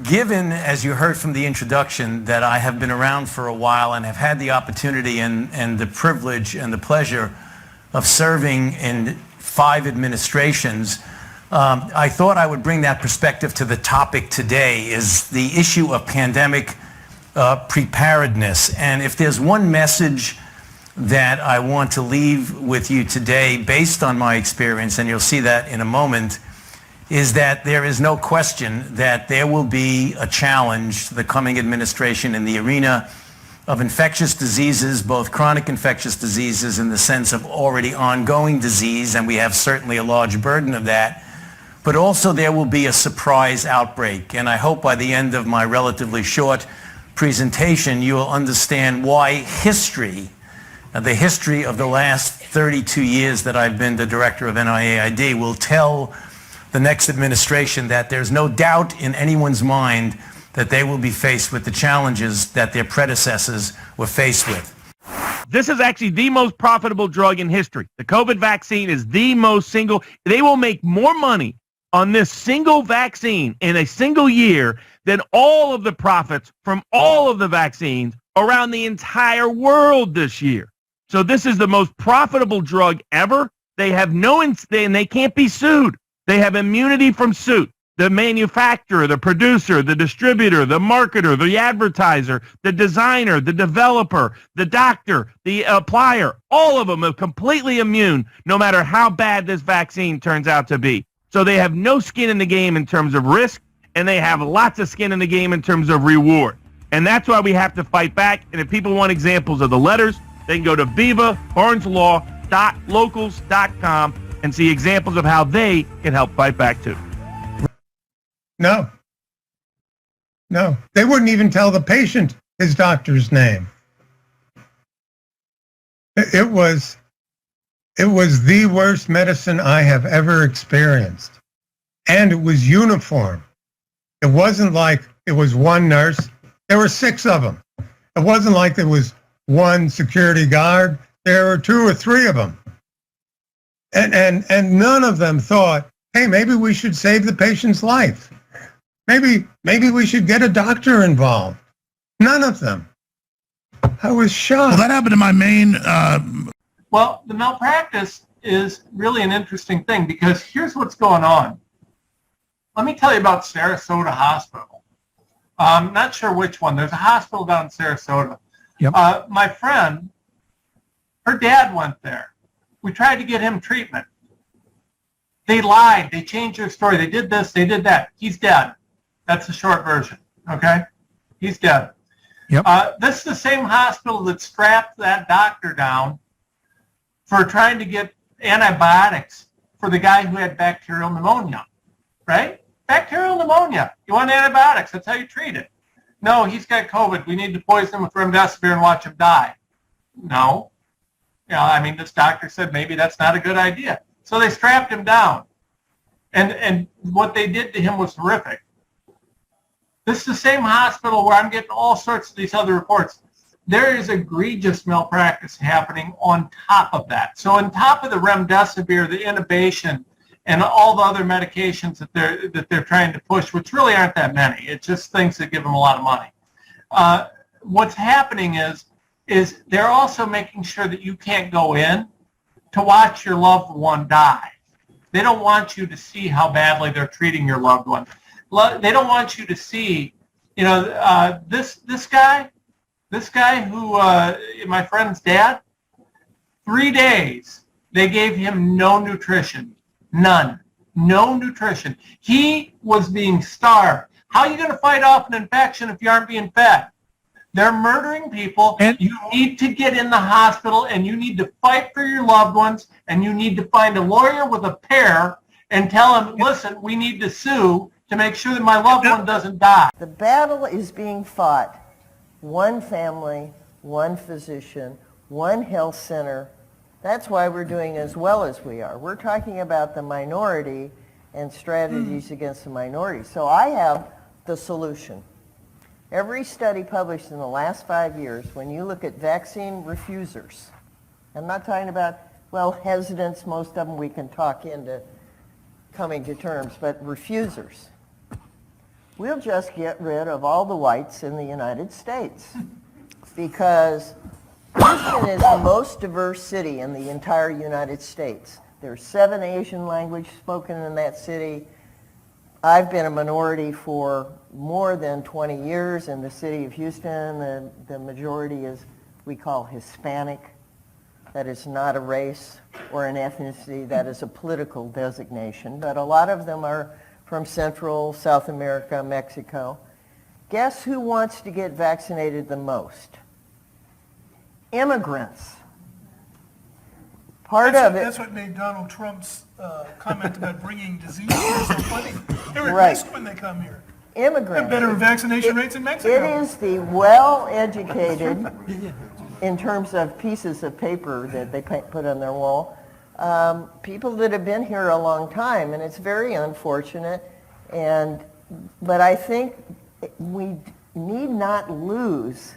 Given, as you heard from the introduction, that I have been around for a while and have had the opportunity and the privilege and the pleasure of serving in 5 administrations, I thought I would bring that perspective to the topic today, is the issue of pandemic preparedness. And if there's one message that I want to leave with you today based on my experience, and you'll see that in a moment, is that there is no question that there will be a challenge to the coming administration in the arena of infectious diseases, both chronic infectious diseases in the sense of already ongoing disease, and we have certainly a large burden of that, but also there will be a surprise outbreak. And I hope by the end of my relatively short presentation, you will understand why history, the history of the last 32 years that I've been the director of NIAID, will tell the next administration that there's no doubt in anyone's mind that they will be faced with the challenges that their predecessors were faced with. This is actually the most profitable drug in history. The COVID vaccine is the most single. They will make more money on this single vaccine in a single year than all of the profits from all of the vaccines around the entire world this year. So this is the most profitable drug ever. They have and they can't be sued. They have immunity from suit. The manufacturer, the producer, the distributor, the marketer, the advertiser, the designer, the developer, the doctor, the applier, all of them are completely immune no matter how bad this vaccine turns out to be. So they have no skin in the game in terms of risk, and they have lots of skin in the game in terms of reward. And that's why we have to fight back. And if people want examples of the letters, they can go to vivabarneslaw.locals.com and see examples of how they can help fight back too. No. They wouldn't even tell the patient his doctor's name. It was the worst medicine I have ever experienced. And it was uniform. It wasn't like it was one nurse. There were 6 of them. It wasn't like there was one security guard. There were 2 or 3 of them. And none of them thought, hey, maybe we should save the patient's life. Maybe we should get a doctor involved. None of them. I was shocked. Well, that happened to my main... Well, the malpractice is really an interesting thing because here's what's going on. Let me tell you about Sarasota Hospital. I'm not sure which one. There's a hospital down in Sarasota. Yep. My friend, her dad went there. We tried to get him treatment. They lied. They changed their story. They did this. They did that. He's dead. That's the short version. Okay? He's dead. Yep. This is the same hospital that strapped that doctor down for trying to get antibiotics for the guy who had bacterial pneumonia, right? Bacterial pneummonia. You want antibiotics. That's how you treat it. No, he's got COVID. We need to poison him with remdesivir and watch him die. No. This doctor said maybe that's not a good idea. So they strapped him down. And what they did to him was horrific. This is the same hospital where I'm getting all sorts of these other reports. There is egregious malpractice happening on top of that. So on top of the remdesivir, the intubation, and all the other medications that they're trying to push, which really aren't that many. It's just things that give them a lot of money. What's happening is they're also making sure that you can't go in to watch your loved one die. They don't want you to see how badly they're treating your loved one. They don't want you to see, this guy who, my friend's dad, 3 days, they gave him no nutrition. None. No nutrition. He was being starved. How are you going to fight off an infection if you aren't being fed? They're murdering people. And you need to get in the hospital, and you need to fight for your loved ones, and you need to find a lawyer with a pair and tell him, listen, we need to sue to make sure that my loved one doesn't die. The battle is being fought. One family, one physician, one health center. That's why we're doing as well as we are. We're talking about the minority and strategies against the minority. So I have the solution. Every study published in the last 5 years, when you look at vaccine refusers, I'm not talking about, hesitants, most of them we can talk into coming to terms, but refusers. we'll just get rid of all the whites in the United States because Houston is the most diverse city in the entire United States. There's 7 Asian languages spoken in that city. I've been a minority for more than 20 years in the city of Houston. The majority is, we call Hispanic. That is not a race or an ethnicity. That is a political designation. But a lot of them are from Central, South America, Mexico. Guess who wants to get vaccinated the most? Immigrants. That's what made Donald Trump's comment about bringing disease here so funny. They're at Right. risk when they come here. Immigrants. Better vaccination rates in Mexico. It is the well-educated, in terms of pieces of paper that they put on their wall, people that have been here a long time, and it's very unfortunate. But I think we need not lose